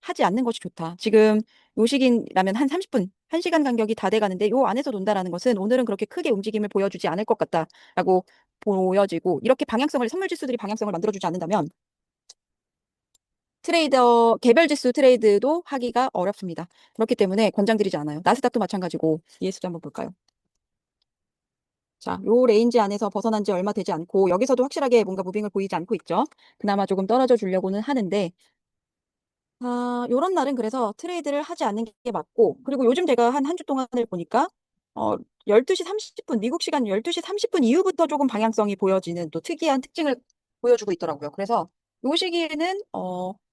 하지 않는 것이 좋다. 지금 요 시기라면 한 30분, 1시간 간격이 다 돼가는데 요 안에서 논다라는 것은 오늘은 그렇게 크게 움직임을 보여주지 않을 것 같다라고 보여지고 이렇게 방향성을 선물 지수들이 방향성을 만들어주지 않는다면 트레이더 개별 지수 트레이드도 하기가 어렵습니다. 그렇기 때문에 권장드리지 않아요. 나스닥도 마찬가지고 ESG 한번 볼까요? 자, 요 레인지 안에서 벗어난 지 얼마 되지 않고 여기서도 확실하게 뭔가 무빙을 보이지 않고 있죠. 그나마 조금 떨어져 주려고는 하는데 요런 날은 그래서 트레이드를 하지 않는 게 맞고, 그리고 요즘 제가 한 주 동안을 보니까, 어, 12시 30분, 미국 시간 12시 30분 이후부터 조금 방향성이 보여지는 또 특이한 특징을 보여주고 있더라고요. 그래서 요 시기에는,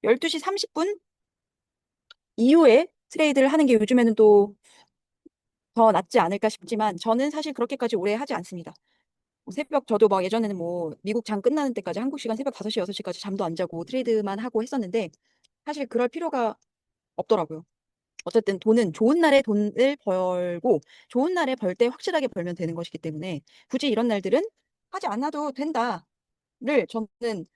12시 30분 이후에 트레이드를 하는 게 요즘에는 또 더 낫지 않을까 싶지만, 저는 사실 그렇게까지 오래 하지 않습니다. 새벽, 저도 막 예전에는 뭐, 미국 장 끝나는 때까지 한국 시간 새벽 5시, 6시까지 잠도 안 자고 트레이드만 하고 했었는데, 사실 그럴 필요가 없더라고요. 어쨌든 돈은 좋은 날에 돈을 벌고 좋은 날에 벌 때 확실하게 벌면 되는 것이기 때문에 굳이 이런 날들은 하지 않아도 된다를 저는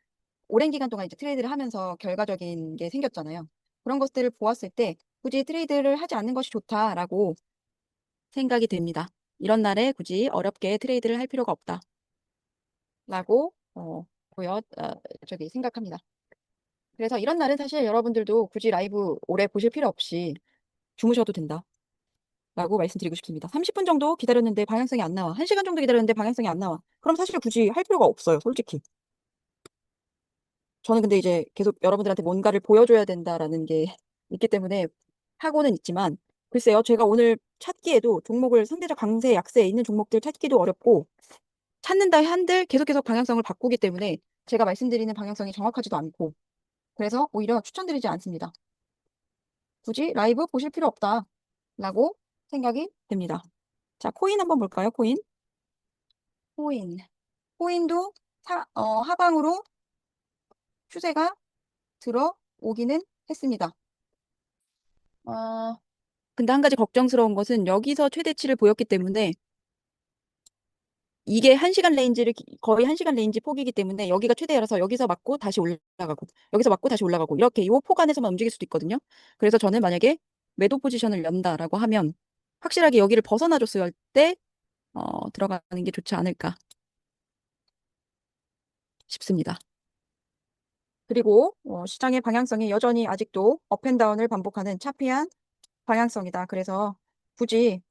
오랜 기간 동안 이제 트레이드를 하면서 결과적인 게 생겼잖아요. 그런 것들을 보았을 때 굳이 트레이드를 하지 않는 것이 좋다라고 생각이 됩니다. 이런 날에 굳이 어렵게 트레이드를 할 필요가 없다라고 저기 생각합니다. 그래서 이런 날은 사실 여러분들도 굳이 라이브 오래 보실 필요 없이 주무셔도 된다. 라고 말씀드리고 싶습니다. 30분 정도 기다렸는데 방향성이 안 나와. 1시간 정도 기다렸는데 방향성이 안 나와. 그럼 사실 굳이 할 필요가 없어요, 솔직히. 저는 근데 이제 계속 여러분들한테 뭔가를 보여줘야 된다라는 게 있기 때문에 하고는 있지만, 글쎄요, 제가 오늘 찾기에도 종목을 상대적 강세, 약세에 있는 종목들 찾기도 어렵고, 찾는다 한들 계속 방향성을 바꾸기 때문에 제가 말씀드리는 방향성이 정확하지도 않고, 그래서 오히려 추천드리지 않습니다. 굳이 라이브 보실 필요 없다라고 생각이 됩니다. 자, 코인 한번 볼까요, 코인? 코인. 코인도 하방으로 추세가 들어오기는 했습니다. 어, 근데 한 가지 걱정스러운 것은 여기서 최대치를 보였기 때문에 이게 1시간 레인지를 거의 1시간 레인지 폭이기 때문에 여기가 최대라서 여기서 맞고 다시 올라가고 여기서 맞고 다시 올라가고 이렇게 요 폭 안에서만 움직일 수도 있거든요. 그래서 저는 만약에 매도 포지션을 연다라고 하면 확실하게 여기를 벗어나줬을 때 들어가는 게 좋지 않을까 싶습니다. 그리고 시장의 방향성이 여전히 아직도 업앤다운을 반복하는 차피한 방향성이다. 그래서 굳이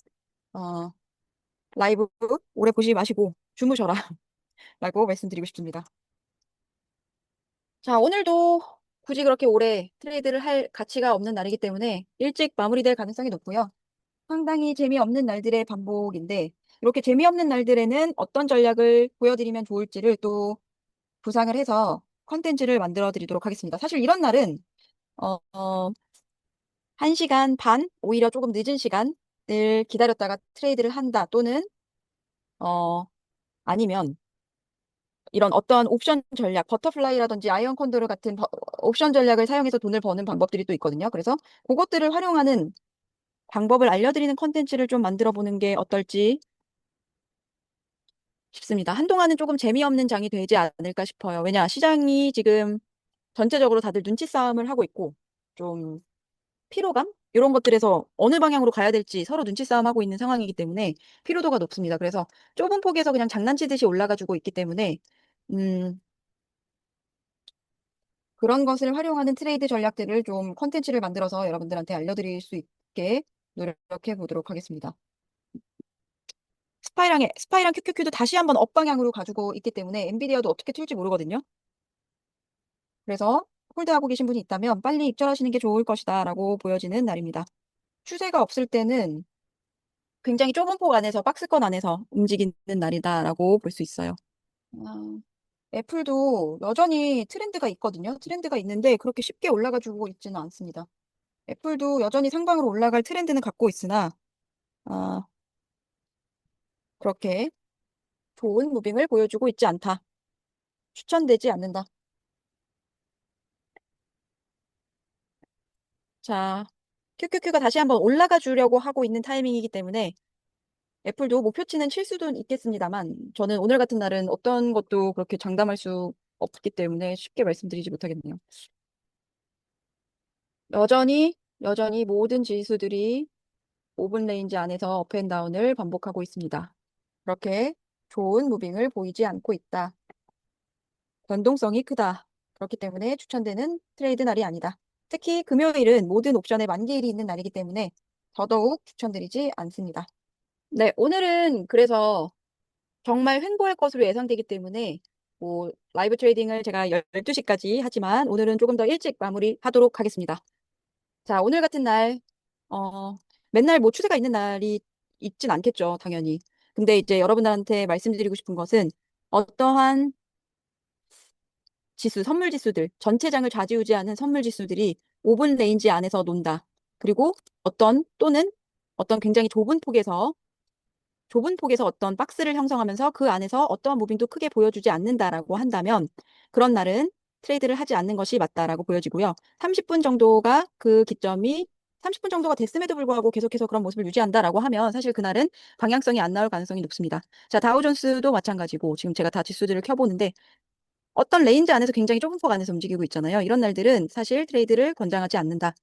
어, 라이브 오래 보지 마시고 주무셔라 라고 말씀드리고 싶습니다. 자, 오늘도 굳이 그렇게 오래 트레이드를 할 가치가 없는 날이기 때문에 일찍 마무리될 가능성이 높고요. 상당히 재미없는 날들의 반복인데 이렇게 재미없는 날들에는 어떤 전략을 보여드리면 좋을지를 또 구상을 해서 컨텐츠를 만들어 드리도록 하겠습니다. 사실 이런 날은 어, 어, 1시간 반, 오히려 조금 늦은 시간을 기다렸다가 트레이드를 한다 또는 아니면 이런 어떤 옵션 전략, 버터플라이라든지 아이언 컨도르 같은 옵션 전략을 사용해서 돈을 버는 방법들이 또 있거든요. 그래서 그것들을 활용하는 방법을 알려드리는 컨텐츠를 좀 만들어 보는 게 어떨지 싶습니다. 한동안은 조금 재미없는 장이 되지 않을까 싶어요. 왜냐, 시장이 지금 전체적으로 다들 눈치 싸움을 하고 있고, 좀 피로감? 이런 것들에서 어느 방향으로 가야 될지 서로 눈치 싸움하고 있는 상황이기 때문에 피로도가 높습니다. 그래서 좁은 폭에서 그냥 장난치듯이 올라가지고 있기 때문에, 음, 그런 것을 활용하는 트레이드 전략들을 좀 컨텐츠를 만들어서 여러분들한테 알려드릴 수 있게 노력해 보도록 하겠습니다. 스파이랑 QQQ도 다시 한번 업방향으로 가지고 있기 때문에 엔비디아도 어떻게 튈지 모르거든요. 그래서 홀드하고 계신 분이 있다면 빨리 입절하시는 게 좋을 것이다 라고 보여지는 날입니다. 추세가 없을 때는 굉장히 좁은 폭 안에서 박스권 안에서 움직이는 날이다라고 볼 수 있어요. 아, 애플도 여전히 트렌드가 있거든요. 트렌드가 있는데 그렇게 쉽게 올라가지고 있지는 않습니다. 애플도 여전히 상방으로 올라갈 트렌드는 갖고 있으나 아, 그렇게 좋은 무빙을 보여주고 있지 않다. 추천되지 않는다. 자, QQQ가 다시 한번 올라가 주려고 하고 있는 타이밍이기 때문에 애플도 목표치는 칠 수도 있겠습니다만 저는 오늘 같은 날은 어떤 것도 그렇게 장담할 수 없기 때문에 쉽게 말씀드리지 못하겠네요. 여전히 모든 지수들이 5분 레인지 안에서 업앤다운을 반복하고 있습니다. 그렇게 좋은 무빙을 보이지 않고 있다. 변동성이 크다. 그렇기 때문에 추천되는 트레이드 날이 아니다. 특히 금요일은 모든 옵션에 만기일이 있는 날이기 때문에 더더욱 추천드리지 않습니다. 네, 오늘은 그래서 정말 횡보할 것으로 예상되기 때문에 뭐 라이브 트레이딩을 제가 12시까지 하지만 오늘은 조금 더 일찍 마무리하도록 하겠습니다. 자, 오늘 같은 날 어, 맨날 뭐 추세가 있는 날이 있진 않겠죠, 당연히. 근데 이제 여러분들한테 말씀드리고 싶은 것은 어떠한 선물 지수들, 전체장을 좌지우지하는 선물 지수들이 5분 레인지 안에서 논다. 그리고 또는 어떤 굉장히 좁은 폭에서 어떤 박스를 형성하면서 그 안에서 어떠한 무빙도 크게 보여주지 않는다라고 한다면 그런 날은 트레이드를 하지 않는 것이 맞다라고 보여지고요. 30분 정도가 그 기점이 30분 정도가 됐음에도 불구하고 계속해서 그런 모습을 유지한다라고 하면 사실 그날은 방향성이 안 나올 가능성이 높습니다. 자, 다우존스도 마찬가지고 지금 제가 다 지수들을 켜보는데 어떤 레인지 안에서 굉장히 좁은 폭 안에서 움직이고 있잖아요. 이런 날들은 사실 트레이드를 권장하지 않는다.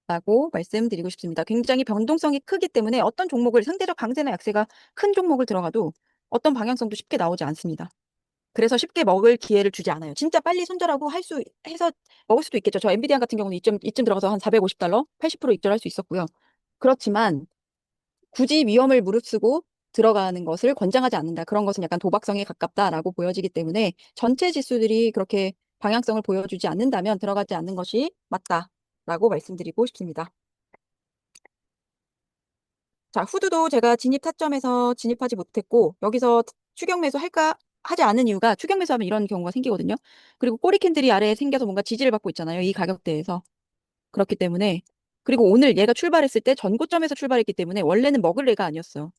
라고 말씀드리고 싶습니다. 굉장히 변동성이 크기 때문에 어떤 종목을 상대적 강세나 약세가 큰 종목을 들어가도 어떤 방향성도 쉽게 나오지 않습니다. 그래서 쉽게 먹을 기회를 주지 않아요. 진짜 빨리 손절하고 해서 먹을 수도 있겠죠. 저 엔비디아 같은 경우는 이쯤 들어가서 한 450달러, 80% 익절할 수 있었고요. 그렇지만 굳이 위험을 무릅쓰고 들어가는 것을 권장하지 않는다. 그런 것은 약간 도박성에 가깝다라고 보여지기 때문에 전체 지수들이 그렇게 방향성을 보여주지 않는다면 들어가지 않는 것이 맞다라고 말씀드리고 싶습니다. 자, 후드도 제가 진입 타점에서 진입하지 못했고 여기서 추격 매수 하지 않은 이유가 추격 매수하면 이런 경우가 생기거든요. 그리고 꼬리 캔들이 아래에 생겨서 뭔가 지지를 받고 있잖아요. 이 가격대에서. 그렇기 때문에 그리고 오늘 얘가 출발했을 때 전고점에서 출발했기 때문에 원래는 먹을 애가 아니었어요.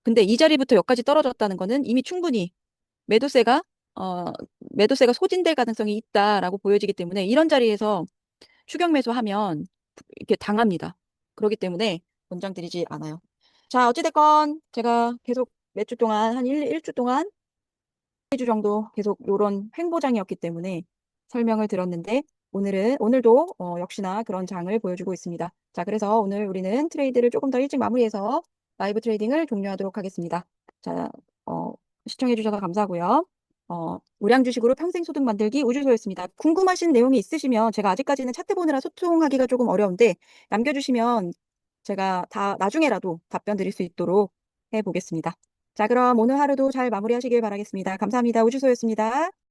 근데 이 자리부터 여기까지 떨어졌다는 거는 이미 충분히 매도세가 어 매도세가 소진될 가능성이 있다라고 보여지기 때문에 이런 자리에서 추격 매수하면 이렇게 당합니다. 그렇기 때문에 권장드리지 않아요. 자, 어찌됐건 제가 계속 몇 주 동안 한 일주 동안 2주 정도 계속 요런 횡보장이었기 때문에 설명을 들었는데 오늘도 역시나 그런 장을 보여주고 있습니다. 자, 그래서 오늘 우리는 트레이드를 조금 더 일찍 마무리해서 라이브 트레이딩을 종료하도록 하겠습니다. 자, 어, 시청해 주셔서 감사하고요. 우량 주식으로 평생 소득 만들기 우주소였습니다. 궁금하신 내용이 있으시면 제가 아직까지는 차트 보느라 소통하기가 조금 어려운데 남겨주시면 제가 다 나중에라도 답변 드릴 수 있도록 해보겠습니다. 자, 그럼 오늘 하루도 잘 마무리하시길 바라겠습니다. 감사합니다. 우주소였습니다.